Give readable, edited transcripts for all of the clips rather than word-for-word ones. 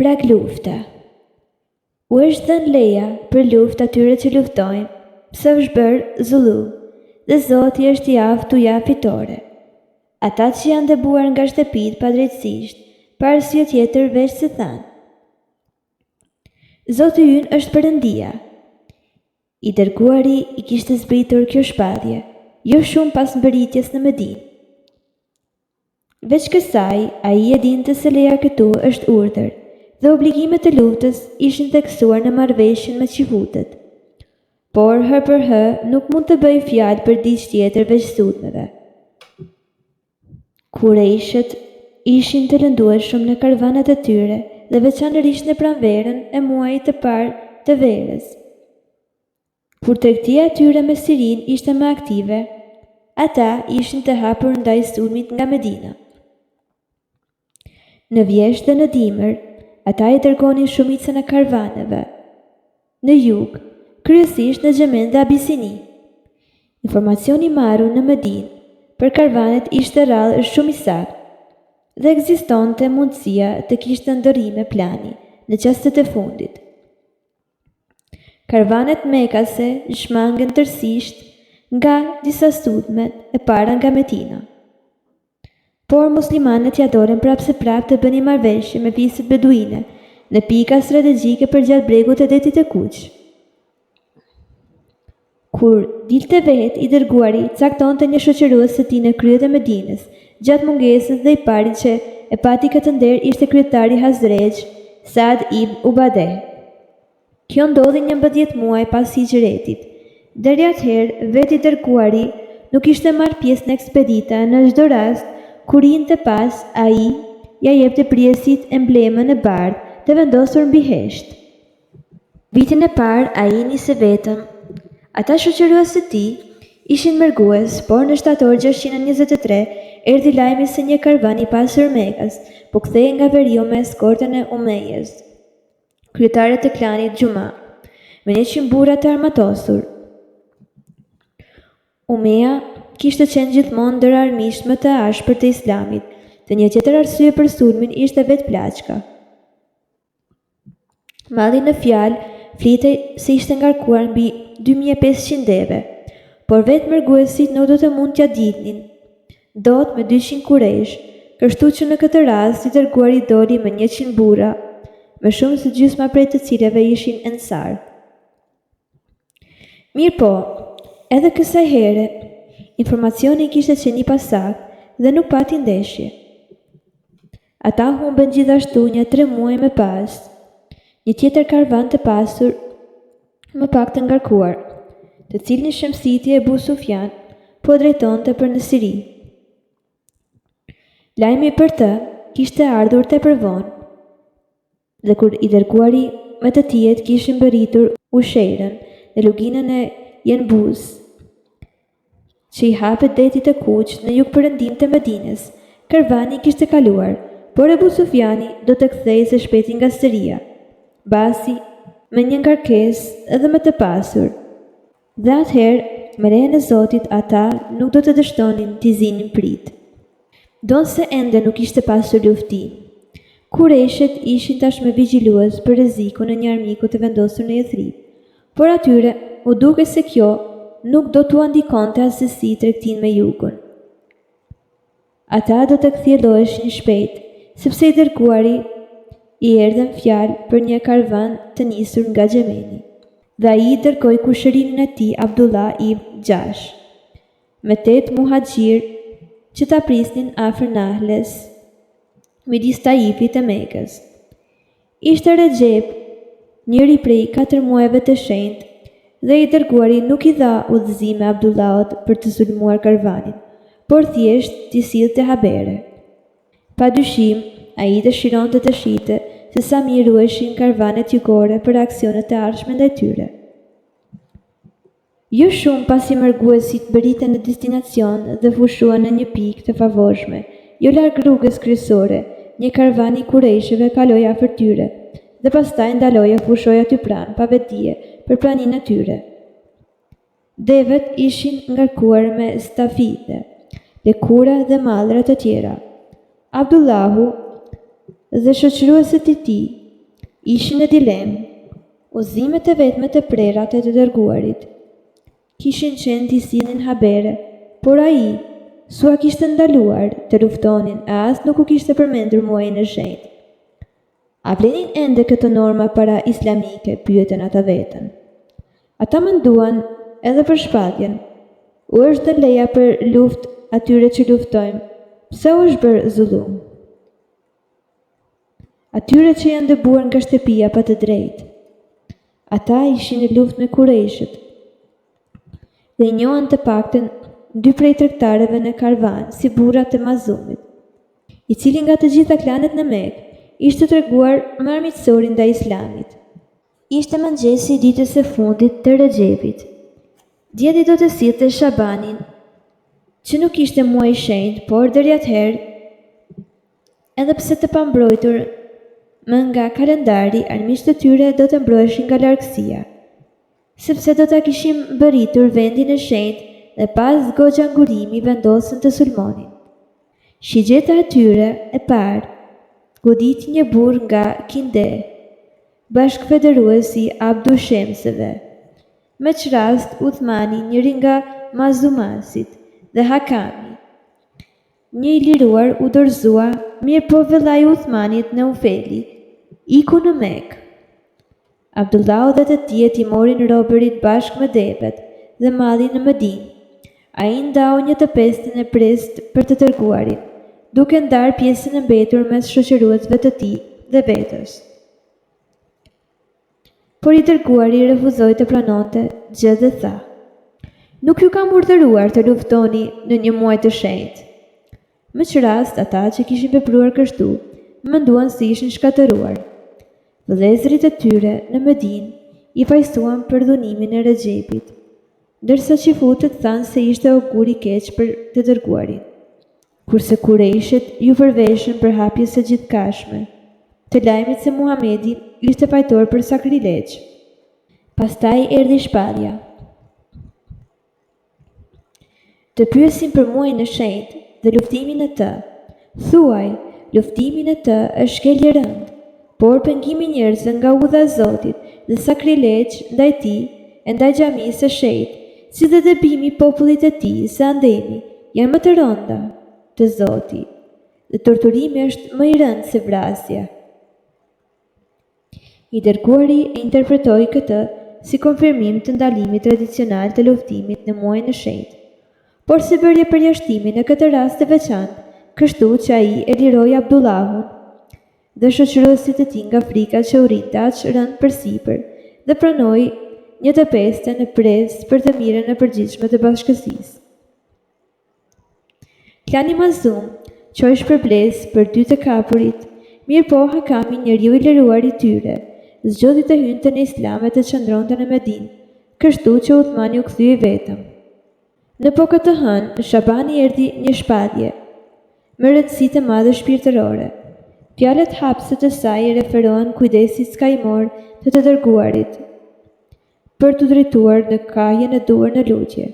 Prag lufta. U është dhënë leja për luftë atyre që luftojnë, pse është bërë zullum, dhe Zoti është i aftë t'u japë fitore. Ata që janë dëbuar nga shtëpitë padrejtësisht, pa arsye tjetër veç se thanë: Zoti ynë është Perëndia. I dërguari i kishte zbritur kjo shpatje, jo shumë pas mbërritjes në Medinë. Veç kësaj, ai e dinte se leja këtu është urdhër, dhe obligimet e luftës ishin theksuar në marrëveshjen me qifutët. Por hë për hë nuk mund të bëj fjalë për diçka tjetër veç sulmeve. Kurejshet ishin të lëndueshëm në karvanat e tyre dhe veçanërisht në pranverën e muajit të parë të verës. Kur tregtia e tyre me Sirin ishte më aktive, ata ishin të hapur ndaj sulmit nga Medina. Në vjesht dhe në dimër, ata i dërgonin shumicën e karvaneve. Në jug, kryesisht në Gjemen dhe Abisini. Informacioni marrur në Medinë për karvanet ishte rrallë shumë i saktë, dhe ekzistonte mundësia të kishte ndërrime plani në çastet e fundit. Karvanet mekase shmangen tërësisht nga disa sulme e para nga Medina. Por muslimanët ja dorën prapse të bënin marrëveshje me piset beduine në pika strategjike përgjatë bregut e detit e Kuq. Kur dilte vet, i dërguari caktonte një shoqërues së tij në kryet e Medinës, gjatë mungesës dhe i pari që e pati këtë nder ishte kryetari Hazrejh, Saad ibn Ubadeh. Kjo ndodhi 11 muaj pas hijretit. Deri atëherë, vetë i dërguari nuk ishte marrë pjesë në ekspedita. Në çdo rast, kur inte pas, ai ja jepte priesit emblemën e bardhë të vendosur mbi hesht. Vitin e parë ai nisi vetëm. Ata shoqërues të tij ishin mërgues, por në shtator 623 erdhi lajmi se një karvan i pasur Mekas po kthehej nga veriu me eskortën e Umejes, kryetarët e klanit Gjuma, me 100 burra të armatosur. Umeja kishte qenë gjithmonë ndër armiqtë më të ashpër të Islamit, dhe një tjetër arsye për sulmin ishte vetë plaçka. Malli në fjalë flitej se ishte ngarkuar mbi 2500 deve, por vetë mërguesit nuk do të mund t'ja dilnin dot me 200 kurejsh, kështu që në këtë rast i dërguari doli me 100 burra, me shumë se gjysma prej të cilave ishin ensar. Mirë po, edhe kësaj here, informacioni kishte qenë i pasakt dhe nuk pati ndeshje. Ata humben gjithashtu një 3 muaj më pas, një tjetër karvan të pasur më pak të ngarkuar, të cilin Shemsiti Ebu Sufjan po drejtonte për në Siri. Lajmi për të kishte ardhur tepër vonë, dhe kur i dërguari me të tijet kishin bërritur Ushejrën në luginën e Jenbuz, që i hapet detit e Kuq në jugperëndim të Medinës, karvani kishte kaluar, por Ebu Sufjani do të kthehej së shpejti nga Siria, basi me një ngarkesë edhe më të pasur. Dhe atëherë, me lejen e Zotit, ata nuk do të dështonin t'i zinin prit. Donse ende nuk ishte pasur luftim. Kurejshet ishin tashmë vigjilues për rrezikun e një armiku të vendosur në Jethrib, por atyre u duke se kjo nuk do t'u ndikonte asesi tregtin me jugun. Ata do të kthjelloheshin shpejt, sepse i dërguari i erdhën fjalë për një karvan të nisur nga Gjemeni, dhe ai dërgoi kushërinin e tij Abdullah ibn Gjash, me 8 muhaxhir që ta prisnin afër Nahles, midis Taifit e Mekës. Ishte Rexhep, njëri prej 4 muajve të shenjtë, dhe i dërguari nuk i dha udhëzime Abdullahut për të sulmuar karvanin, por thjesht t'i sillte habere. Padyshim, ai dëshironte të shihte se sa mirë ruheshin karvanet jugore për aksionet e ardhshme ndaj tyre. Jo shumë pasi mërguesit bëriten në destinacion dhe fushuan në një pikë të favorshme, jo larg rrugës kryesore, një karvan i kurejshëve kaloi afër tyre, dhe pastaj ndaloi e fushoi aty pranë, pa vetdije për praninë e tyre. Devet ishin ngarkuar me stafide, lëkura dhe mallra të tjera. Abdullahu dhe shoqëruesit e tij ishin në dilemë. Udhëzimet e vetme të prera të dërguarit kishin qenë t'i sillnin habere, por ai s'ua kishte ndaluar të luftonin e as nuk u kishte përmendur muajin e shenjtë. A vlenin ende këto norma para islamike, pyetën ata vetën. Ata menduan edhe për shpatjen. U është dhe leja për luftë atyre që luftojmë, pse u është bërë zullum? Atyre që janë dëbuar nga shtëpia pa të drejtë. Ata ishin në luftë me Kurejshët dhe i njohan të paktën 2 prej tregtarëve në karvan si burrat e Mazumit, i cili nga të gjitha klanet në Mekë ishte treguar më armiqësor ndaj Islamit. Ishte mëngjesi i ditës së fundit të Rexhepit. Djeli do të sillte Shabanin, që nuk ishte muaj i shenjtë, por deri atëherë, edhe pse të pambrojtur më nga kalendari, armiqtë të tyre do të mbroheshin nga largësia, sepse do ta kishin mbërritur vendin e shenjtë dhe pas goxha ngurimi vendosën të sulmonin. Shigjeta e tyre e parë goditi një burr nga Kinde, bashkëfederuesi Abdu Shemseve, me çrast Uthmani, njëri nga Mazumasit, dhe Hakami. Një i liruar u dorëzua, mirë po vëllai Uthmanit në ufeli, iku në Mekë. Abdullahu dhe të tjerët i morin robërit bashkë me debet dhe mallin në Medinë. Ai ndau një të pestën e prist për të dërguarin, duke ndarë pjesën e mbetur mes shoqëruesve të tij dhe vetës. Por i dërguari refuzoi të pranonte gjë dhe tha: "Nuk ju kam urdhëruar të luftoni në një muaj të shenjtë." Me çrast ata që kishin vepruar kështu menduan se ishin shkatëruar. Vëllezërit e tyre në Medinë i pajsuan për dhunimin e Rexhepit, ndërsa qifutët thanë se ishte augur i keq për të dërguarin. Kurse Kurejshët ju përveshën për hapjes së gjithkashme të lajmit se Muhamedi ishte pajtor për sakrilegj. Pastaj erdhi shpallja. Të pyesin për muajin e shenjtë dhe luftimin e të. Thuaj, luftimin e të është shkelje rënd, por pengimi njerëzve nga udha e Zotit dhe sakrilegj ndaj tij e ndaj xhamisë së shenjtë, si dhe dëbimi i popullit të tij se andemi, janë më të rënda të Zotit, dhe torturimi është më i rënd se vrasja. I dërguari e interpretoi këtë si konfirmim të ndalimit tradicional të luftimit në muajin e shenjtë, por si bërje përjashtimi në këtë rast të veçantë, kështu që ai e liroi Abdullahun dhe shoqëruesit e tij nga frika që u rrinte aq rënd përsipër dhe pranoi një të pestë në presë për të mirën e përgjithshme të bashkësisë. Klani Mazum qoi shpërblesë për 2 të kapurit, mirë po Hakami, njeriu i liruar i tyre, zgjodhi të hynte në Islam e të qëndronte në Medinë, kështu që Uthmani u kthye vetëm. Në po këtë hënë, Shabani erdhi një shpallje me rëndësi të madhe shpirtërore. Fjalët hapse të saj referohen kujdesit skajmor të dërguarit për të drejtuar në kahjen e duar në lutje.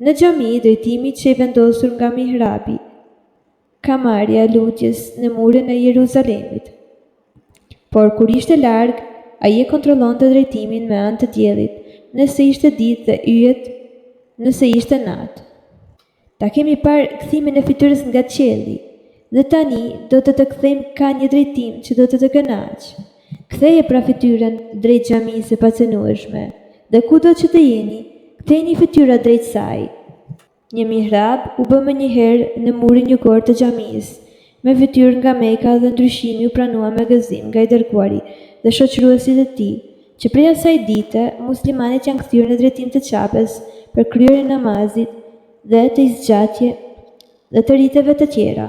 Në xhami, drejtimi që i vendosur nga mihrabi, kamarja e lutjes në murin e Jeruzalemit. Por kur ishte larg, ai e kontrollonte drejtimin me anë të diellit, nëse ishte ditë dhe yjet nëse ishte natë. Ta kemi parë kthimin e fytyrës nga qielli, dhe tani do të kthejmë ka një drejtim që do të kënaq. Ktheje pra fytyrën drejt xhamisë së pacënueshme, dhe kudo që të jeni, ktheni fytyra drejt saj. Një mihrab u bë më njëherë në murin jugor të xhamisë, me fytyrë nga Meka, dhe ndryshimi u pranua me gëzim nga i dërguari dhe shoqëruesit e tij, që prej asaj dite muslimanët janë kthyer në drejtim të çapes për kryerjen e namazit dhe të zgjatje dhe të riteve të tjera.